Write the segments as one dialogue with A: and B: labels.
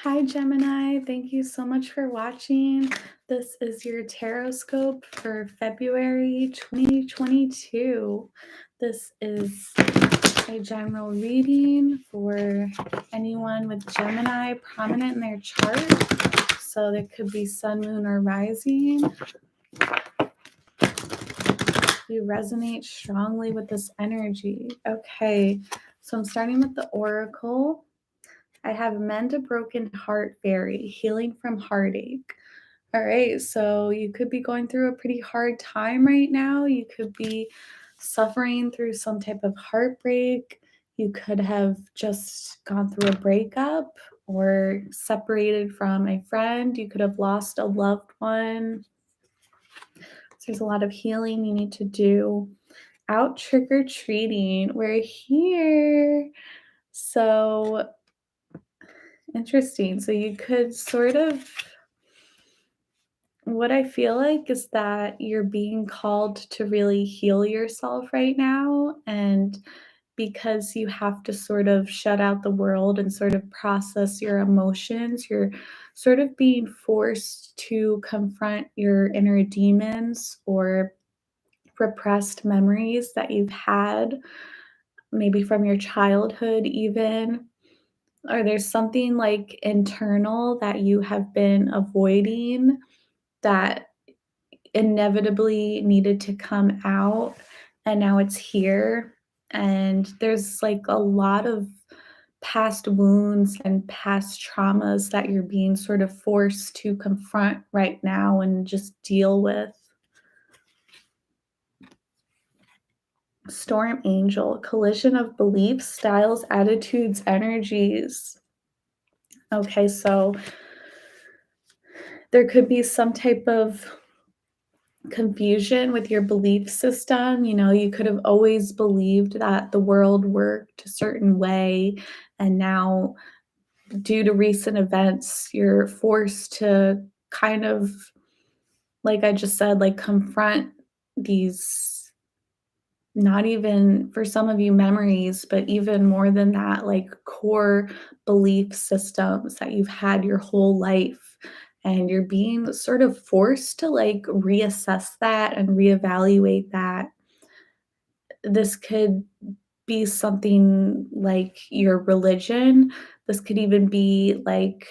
A: Hi, Gemini. Thank you so much for watching. This is your tarot scope for February 2022. This is a general reading for anyone with Gemini prominent in their chart. So there could be sun, moon, or rising. You resonate strongly with this energy. Okay, so I'm starting with the oracle. I have Mend a Broken Heart Fairy, healing from heartache. All right, so you could be going through a pretty hard time right now. You could be suffering through some type of heartbreak. You could have just gone through a breakup or separated from a friend. You could have lost a loved one. So there's a lot of healing you need to do. Out trick-or-treating. We're here. So interesting. So you could sort of, what I feel like is that you're being called to really heal yourself right now. And because you have to sort of shut out the world and sort of process your emotions, you're sort of being forced to confront your inner demons or repressed memories that you've had, maybe from your childhood, even. Or there's something like internal that you have been avoiding that inevitably needed to come out, and now it's here. And there's like a lot of past wounds and past traumas that you're being sort of forced to confront right now and just deal with. Storm Angel, collision of beliefs, styles, attitudes, energies. Okay, so there could be some type of confusion with your belief system. You know, you could have always believed that the world worked a certain way, and now, due to recent events, you're forced to kind of, like I just said, like confront these, not even for some of you memories, but even more than that, like core belief systems that you've had your whole life. And you're being sort of forced to like reassess that and reevaluate that. This could be something like your religion. This could even be like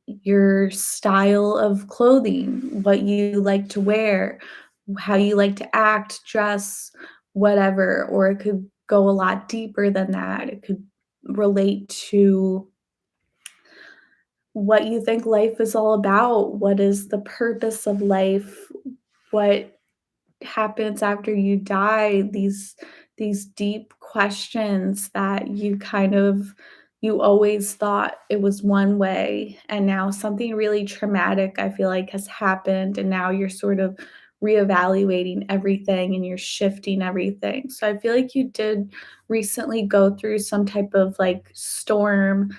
A: your style of clothing, what you like to wear, how you like to act, dress, whatever. Or it could go a lot deeper than that. It could relate to what you think life is all about. What is the purpose of life? What happens after you die? These deep questions that you kind of, you always thought it was one way, and now something really traumatic I feel like has happened, and now you're sort of reevaluating everything and you're shifting everything. So I feel like you did recently go through some type of like storm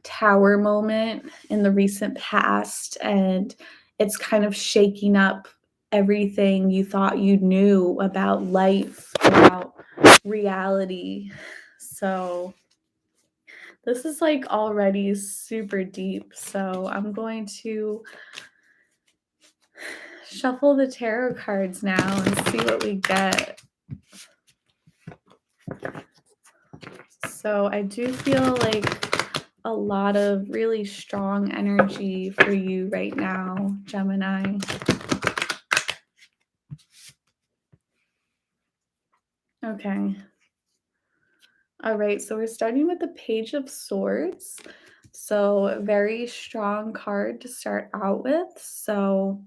A: tower moment in the recent past, and it's kind of shaking up everything you thought you knew about life, about reality. So this is like already super deep. So I'm going to shuffle the tarot cards now and see what we get. So I do feel like a lot of really strong energy for you right now, Gemini. Okay. All right, so we're starting with the Page of Swords. So a very strong card to start out with. So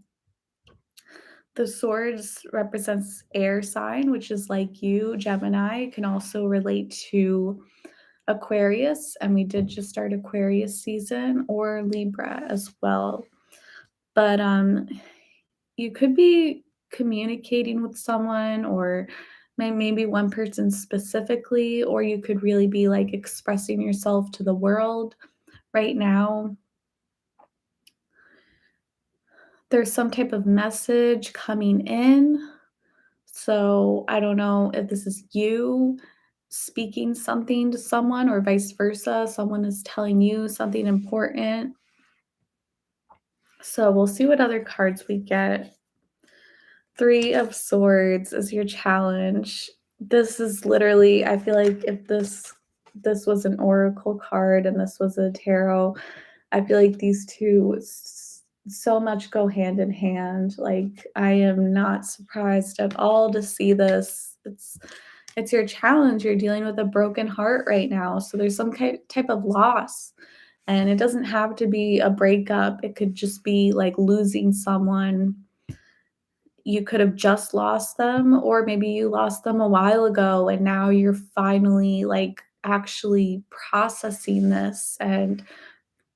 A: the swords represents air sign, which is like you, Gemini. It can also relate to Aquarius, and we did just start Aquarius season, or Libra as well. But you could be communicating with someone, or maybe one person specifically, or you could really be like expressing yourself to the world right now. There's some type of message coming in. So I don't know if this is you speaking something to someone or vice versa. Someone is telling you something important. So we'll see what other cards we get. Three of Swords is your challenge. This is literally, I feel like if this was an oracle card and this was a tarot, I feel like these two so much go hand in hand. Like I am not surprised at all to see this. It's your challenge. You're dealing with a broken heart right now. So there's some type of loss. And it doesn't have to be a breakup. It could just be like losing someone. You could have just lost them, or maybe you lost them a while ago and now you're finally like actually processing this and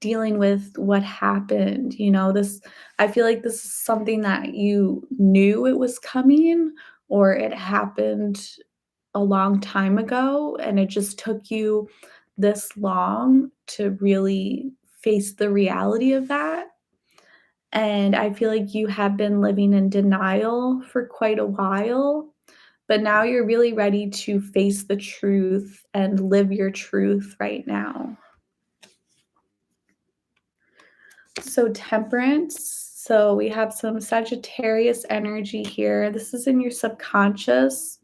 A: dealing with what happened. This, I feel like this is something that you knew it was coming, or it happened a long time ago and it just took you this long to really face the reality of that. And I feel like you have been living in denial for quite a while, but now you're really ready to face the truth and live your truth right now. So, Temperance. So, we have some Sagittarius energy here. This is in your subconscious.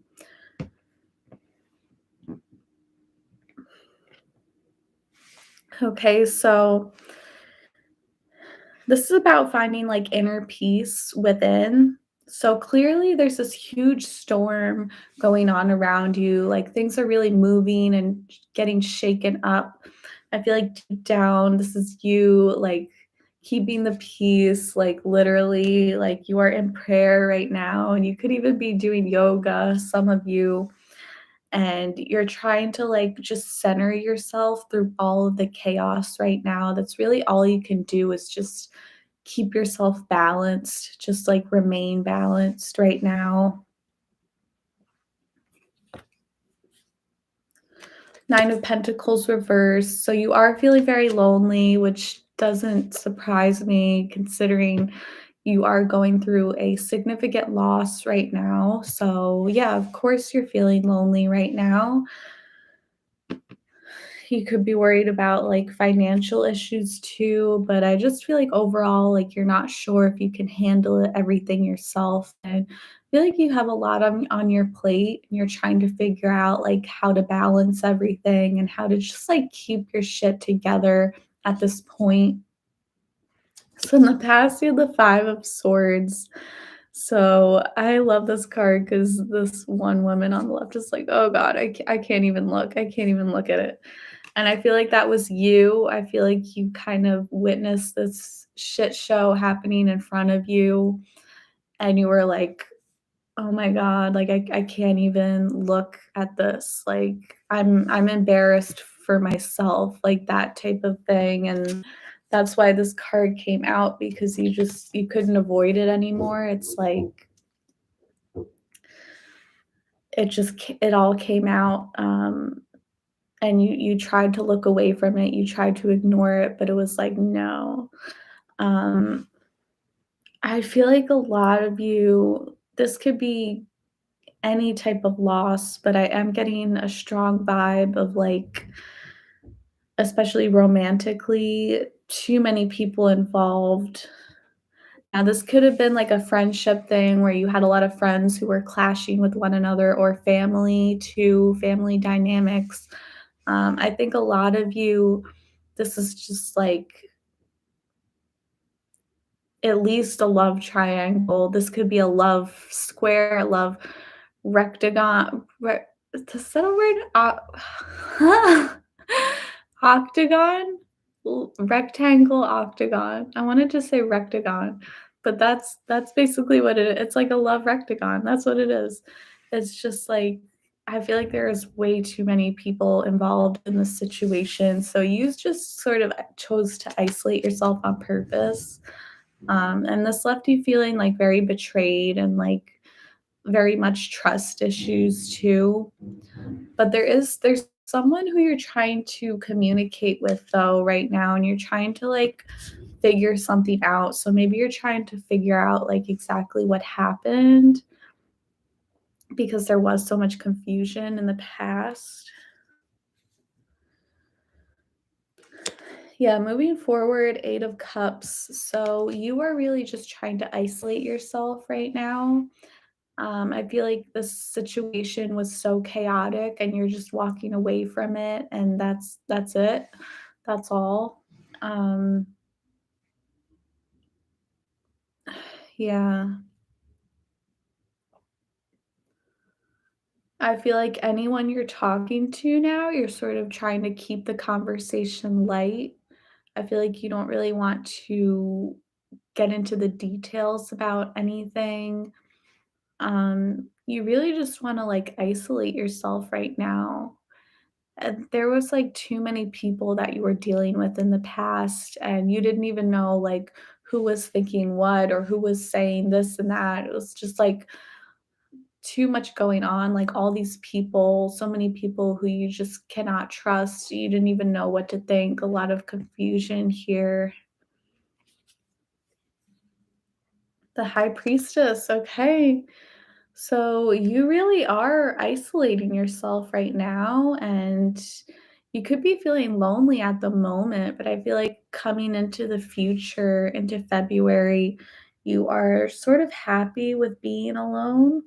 A: Okay, so this is about finding like inner peace within. So clearly, there's this huge storm going on around you. Like things are really moving and getting shaken up. I feel like deep down, this is you like keeping the peace, like literally, like you are in prayer right now. And you could even be doing yoga, some of you, and you're trying to like just center yourself through all of the chaos right now. That's really all you can do is just keep yourself balanced, just like remain balanced right now. Nine of Pentacles reversed. So you are feeling very lonely, which doesn't surprise me considering you are going through a significant loss right now. So, yeah, of course, you're feeling lonely right now. You could be worried about like financial issues too, but I just feel like overall, like you're not sure if you can handle everything yourself. And I feel like you have a lot on your plate and you're trying to figure out like how to balance everything and how to just like keep your shit together at this point. So in the past, you had the Five of Swords. So I love this card because this one woman on the left is like, oh God, I can't even look. I can't even look at it. And I feel like that was you. I feel like you kind of witnessed this shit show happening in front of you. And you were like, oh my God, like I can't even look at this. Like I'm embarrassed for myself, like that type of thing. And that's why this card came out because you couldn't avoid it anymore. It's like it all came out. And you tried to look away from it, you tried to ignore it, but it was like, no. Um, I feel like a lot of you, this could be any type of loss, but I am getting a strong vibe of like, especially romantically, too many people involved. Now, this could have been like a friendship thing where you had a lot of friends who were clashing with one another, or family too, family dynamics. I think a lot of you, this is just like at least a love triangle. This could be a love square, a love rectagon. Is that a word? Octagon? Rectangle, octagon. I wanted to say rectagon, but that's basically what it is. It's like a love rectagon. That's what it is. It's just like I feel like there is way too many people involved in this situation. So you just sort of chose to isolate yourself on purpose. And this left you feeling like very betrayed and like very much trust issues too. But there's someone who you're trying to communicate with though right now, and you're trying to like figure something out. So maybe you're trying to figure out like exactly what happened because there was so much confusion in the past. Yeah, moving forward, 8 of Cups. So you are really just trying to isolate yourself right now. I feel like this situation was so chaotic and you're just walking away from it and that's it. That's all. Um, yeah. I feel like anyone you're talking to now, you're sort of trying to keep the conversation light. I feel like you don't really want to get into the details about anything. You really just wanna, like, isolate yourself right now. And there was, like, too many people that you were dealing with in the past, and you didn't even know, like, who was thinking what or who was saying this and that. It was just, like, too much going on, like, all these people, so many people who you just cannot trust. You didn't even know what to think, a lot of confusion here. The High Priestess, okay. So you really are isolating yourself right now, and you could be feeling lonely at the moment, but I feel like coming into the future, into February, you are sort of happy with being alone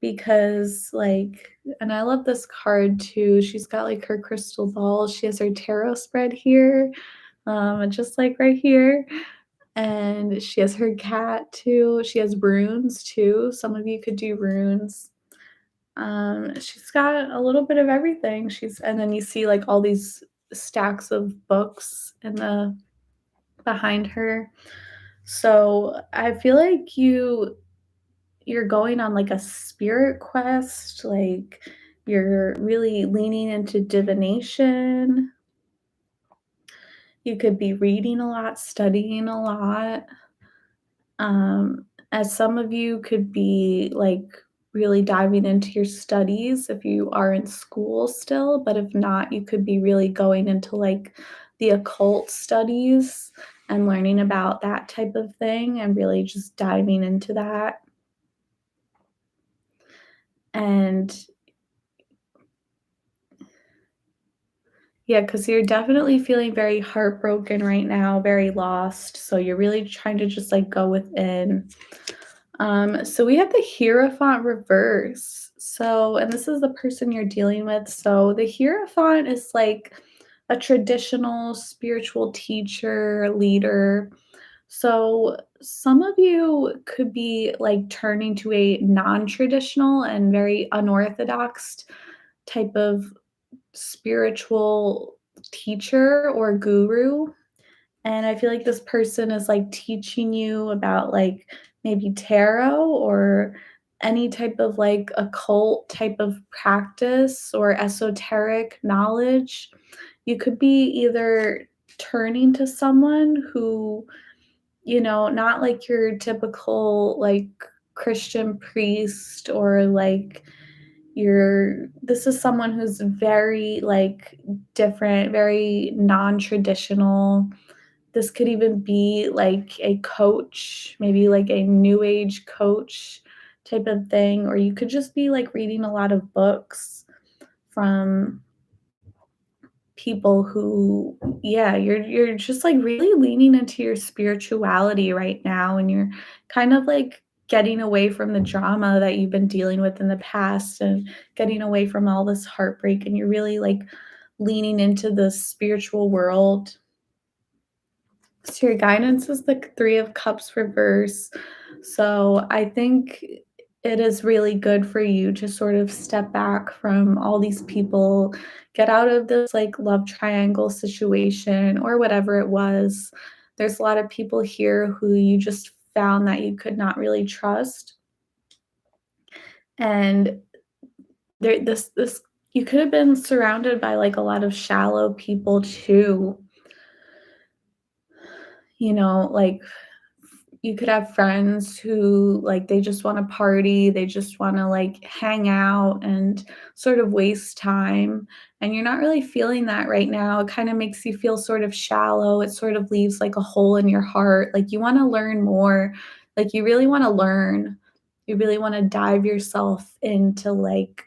A: because, like, and I love this card too. She's got like her crystal ball, she has her tarot spread here, and just like right here. And she has her cat too. She has runes too. Some of you could do runes. She's got a little bit of everything. She's and then you see like all these stacks of books in the behind her. So I feel like you're going on like a spirit quest, like you're really leaning into divination. You could be reading a lot, studying a lot. As some of you could be like really diving into your studies if you are in school still, but if not, you could be really going into like the occult studies and learning about that type of thing and really just diving into that. And yeah, because you're definitely feeling very heartbroken right now, very lost. So you're really trying to just like go within. So we have the Hierophant reverse. So, and this is the person you're dealing with. So the Hierophant is like a traditional spiritual teacher, leader. So some of you could be like turning to a non-traditional and very unorthodox type of spiritual teacher or guru. And I feel like this person is like teaching you about like maybe tarot or any type of like occult type of practice or esoteric knowledge. You could be either turning to someone who, not like your typical like Christian priest or like this is someone who's very like different, very non-traditional. This could even be like a coach, maybe like a new age coach type of thing, or you could just be like reading a lot of books from people who, yeah, you're just like really leaning into your spirituality right now, and you're kind of like getting away from the drama that you've been dealing with in the past and getting away from all this heartbreak, and you're really like leaning into the spiritual world. So your guidance is the Three of Cups reverse. So I think it is really good for you to sort of step back from all these people, get out of this like love triangle situation or whatever it was. There's a lot of people here who you just found that you could not really trust. And this you could have been surrounded by like a lot of shallow people too, like you could have friends who like they just want to party, they just want to like hang out and sort of waste time. And you're not really feeling that right now. It kind of makes you feel sort of shallow. It sort of leaves like a hole in your heart. Like you want to learn more. Like you really want to learn. You really want to dive yourself into like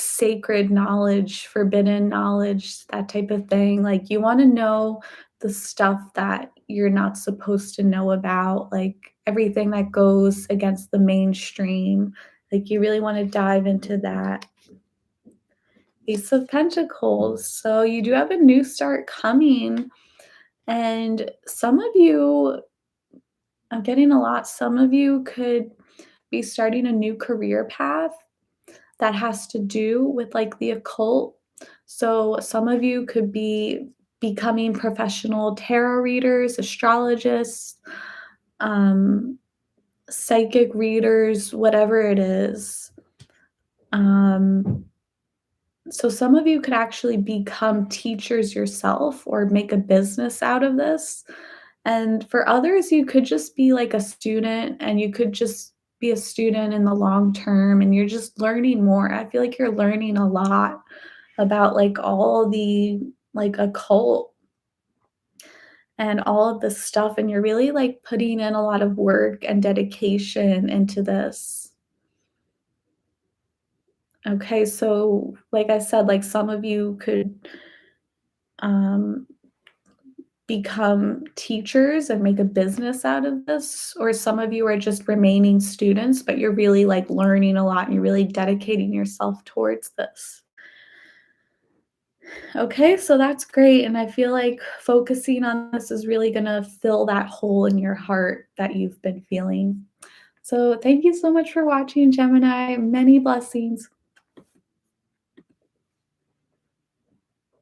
A: sacred knowledge, forbidden knowledge, that type of thing. Like, you wanna know the stuff that you're not supposed to know about, like, everything that goes against the mainstream. Like, you really wanna dive into that. Ace of Pentacles. So you do have a new start coming, and some of you, I'm getting a lot, some of you could be starting a new career path that has to do with, like, the occult. So some of you could be becoming professional tarot readers, astrologists, um, psychic readers, whatever it is. Um, so some of you could actually become teachers yourself or make a business out of this. And for others, you could just be like a student and you could just be a student in the long term and you're just learning more. I feel like you're learning a lot about like all the like occult and all of this stuff. And you're really like putting in a lot of work and dedication into this. Okay, so like I said, like some of you could um, become teachers and make a business out of this, or some of you are just remaining students, but you're really like learning a lot and you're really dedicating yourself towards this. Okay, so that's great. And I feel like focusing on this is really going to fill that hole in your heart that you've been feeling. So, thank you so much for watching, Gemini. Many blessings.